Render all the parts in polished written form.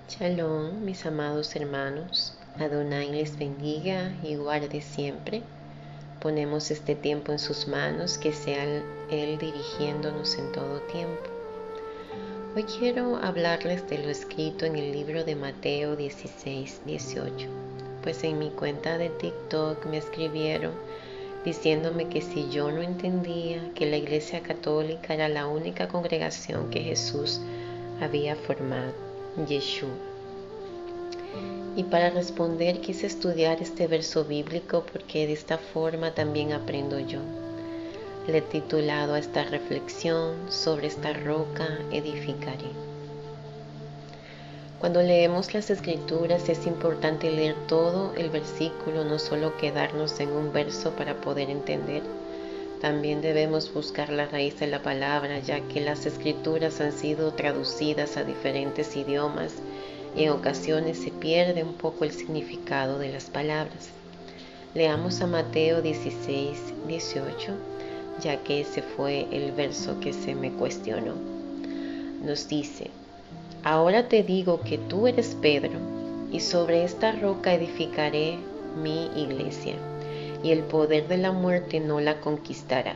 Shalom, mis amados hermanos. Adonai les bendiga y guarde siempre. Ponemos este tiempo en sus manos, que sea Él dirigiéndonos en todo tiempo. Hoy quiero hablarles de lo escrito en el libro de Mateo 16:18. Pues en mi cuenta de TikTok me escribieron diciéndome que si yo no entendía que la Iglesia Católica era la única congregación que Jesús había formado, Yeshua. Y para responder quise estudiar este verso bíblico porque de esta forma también aprendo yo. Le he titulado a esta reflexión: sobre esta roca edificaré. Cuando leemos las Escrituras es importante leer todo el versículo, no solo quedarnos en un verso para poder entender. También debemos buscar la raíz de la palabra, ya que las Escrituras han sido traducidas a diferentes idiomas y en ocasiones se pierde un poco el significado de las palabras. Leamos a Mateo 16:18, ya que ese fue el verso que se me cuestionó. Nos dice: ahora te digo que tú eres Pedro, y sobre esta roca edificaré mi iglesia, y el poder de la muerte no la conquistará.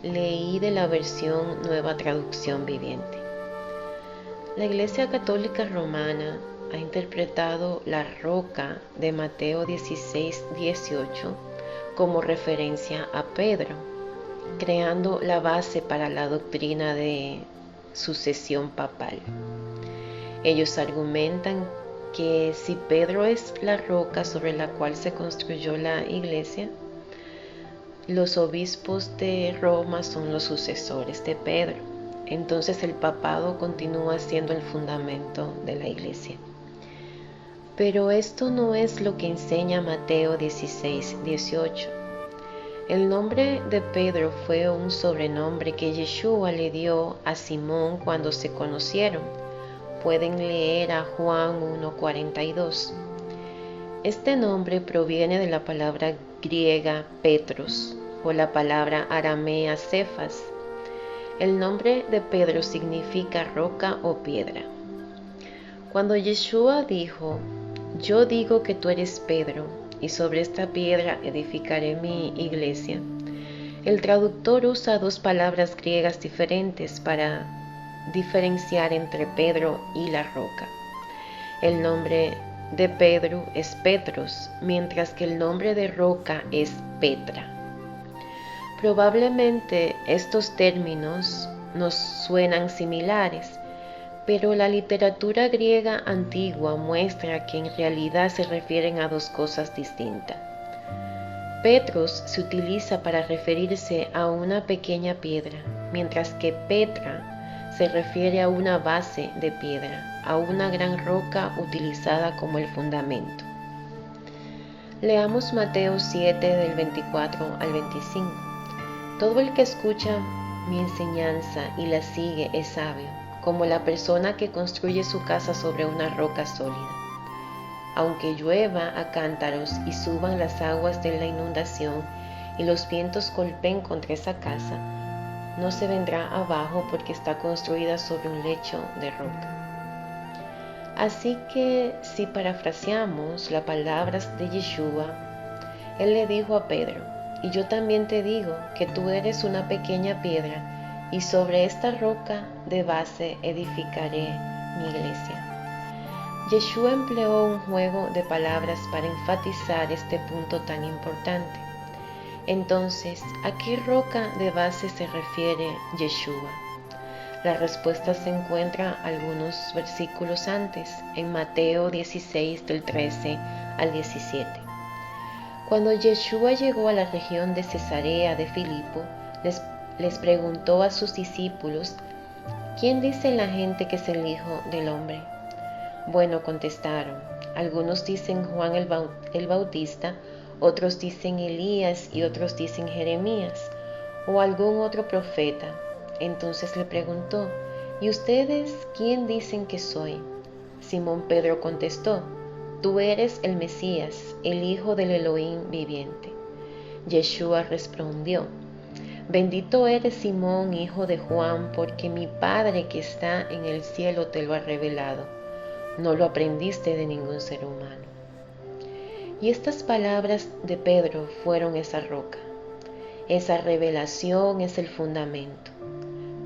Leí de la versión Nueva Traducción Viviente. La Iglesia Católica Romana ha interpretado la roca de Mateo 16:18 como referencia a Pedro, creando la base para la doctrina de sucesión papal. Ellos argumentan que si Pedro es la roca sobre la cual se construyó la iglesia, los obispos de Roma son los sucesores de Pedro. Entonces el papado continúa siendo el fundamento de la iglesia. Pero esto no es lo que enseña Mateo 16:18. El nombre de Pedro fue un sobrenombre que Yeshua le dio a Simón cuando se conocieron. Pueden leer a Juan 1:42. Este nombre proviene de la palabra griega Petros o la palabra aramea Cefas. El nombre de Pedro significa roca o piedra. Cuando Yeshua dijo: yo digo que tú eres Pedro, y sobre esta piedra edificaré mi iglesia, el traductor usa dos palabras griegas diferentes para diferenciar entre Pedro y la roca. El nombre de Pedro es Petros, mientras que el nombre de roca es Petra. Probablemente estos términos nos suenan similares, pero la literatura griega antigua muestra que en realidad se refieren a dos cosas distintas. Petros se utiliza para referirse a una pequeña piedra, mientras que Petra se refiere a una base de piedra, a una gran roca utilizada como el fundamento. Leamos Mateo 7 del 24 al 25. Todo el que escucha mi enseñanza y la sigue es sabio, como la persona que construye su casa sobre una roca sólida. Aunque llueva a cántaros y suban las aguas de la inundación y los vientos golpeen contra esa casa, no se vendrá abajo porque está construida sobre un lecho de roca. Así que si parafraseamos las palabras de Yeshua, él le dijo a Pedro: y yo también te digo que tú eres una pequeña piedra, y sobre esta roca de base edificaré mi iglesia. Yeshua empleó un juego de palabras para enfatizar este punto tan importante. Entonces, ¿a qué roca de base se refiere Yeshua? La respuesta se encuentra algunos versículos antes, en Mateo 16 del 13 al 17. Cuando Yeshua llegó a la región de Cesarea de Filipo, les preguntó a sus discípulos: ¿quién dice la gente que es el Hijo del Hombre? Bueno, contestaron, algunos dicen Juan el Bautista, otros dicen Elías y otros dicen Jeremías o algún otro profeta. Entonces le preguntó: ¿y ustedes quién dicen que soy? Simón Pedro contestó: tú eres el Mesías, el Hijo del Elohim viviente. Yeshua respondió: bendito eres Simón, hijo de Juan, porque mi Padre que está en el cielo te lo ha revelado. no lo aprendiste de ningún ser humano. Y estas palabras de Pedro fueron esa roca. Esa revelación es el fundamento.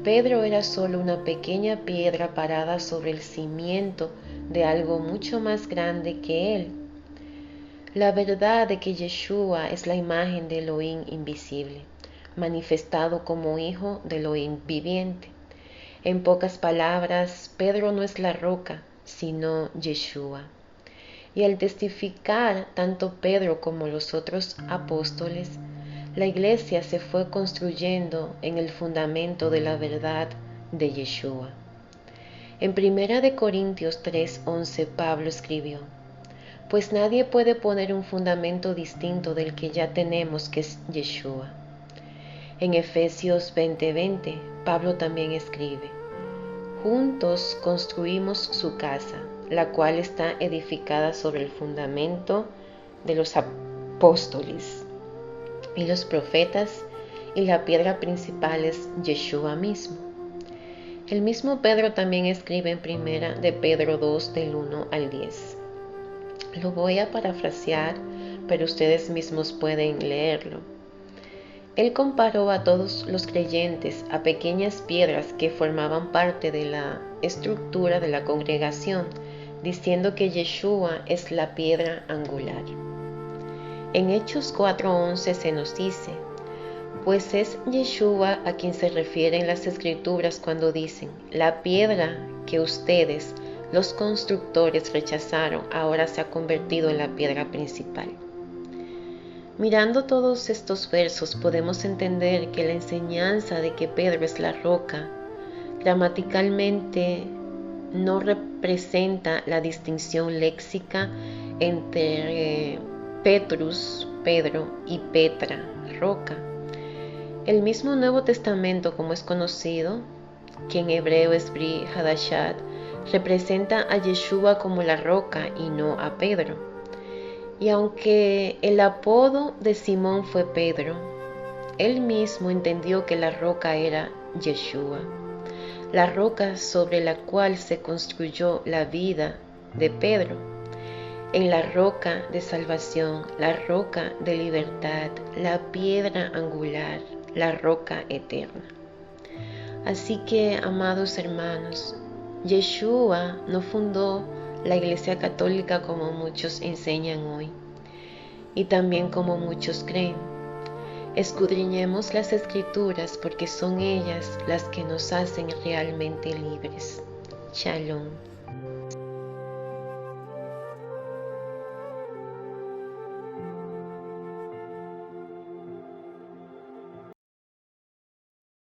Pedro era solo una pequeña piedra parada sobre el cimiento de algo mucho más grande que él. La verdad de que Yeshua es la imagen de Elohim invisible, manifestado como hijo de Elohim viviente. En pocas palabras, Pedro no es la roca, sino Yeshua. Y al testificar tanto Pedro como los otros apóstoles, la iglesia se fue construyendo en el fundamento de la verdad de Yeshua. En 1 Corintios 3:11 Pablo escribió: pues nadie puede poner un fundamento distinto del que ya tenemos, que es Yeshua. En Efesios 20:20 Pablo también escribe: juntos construimos su casa, la cual está edificada sobre el fundamento de los apóstoles y los profetas, y la piedra principal es Yeshua mismo. El mismo Pedro también escribe en 1 de Pedro 2 del 1 al 10. Lo voy a parafrasear, pero ustedes mismos pueden leerlo. Él comparó a todos los creyentes a pequeñas piedras que formaban parte de la estructura de la congregación, diciendo que Yeshua es la piedra angular. En Hechos 4:11 se nos dice: pues es Yeshua a quien se refieren las Escrituras cuando dicen: la piedra que ustedes, los constructores, rechazaron, ahora se ha convertido en la piedra principal. Mirando todos estos versos podemos entender que la enseñanza de que Pedro es la roca gramaticalmente no representa la distinción léxica entre Petrus, Pedro, y Petra, roca. El mismo Nuevo Testamento, como es conocido, que en hebreo es Bri Hadashat, representa a Yeshua como la roca y no a Pedro. Y aunque el apodo de Simón fue Pedro, él mismo entendió que la roca era Yeshua, la roca sobre la cual se construyó la vida de Pedro, en la roca de salvación, la roca de libertad, la piedra angular, la roca eterna. Así que, amados hermanos, Yeshua no fundó la Iglesia Católica como muchos enseñan hoy, y también como muchos creen. Escudriñemos las Escrituras, porque son ellas las que nos hacen realmente libres. Shalom.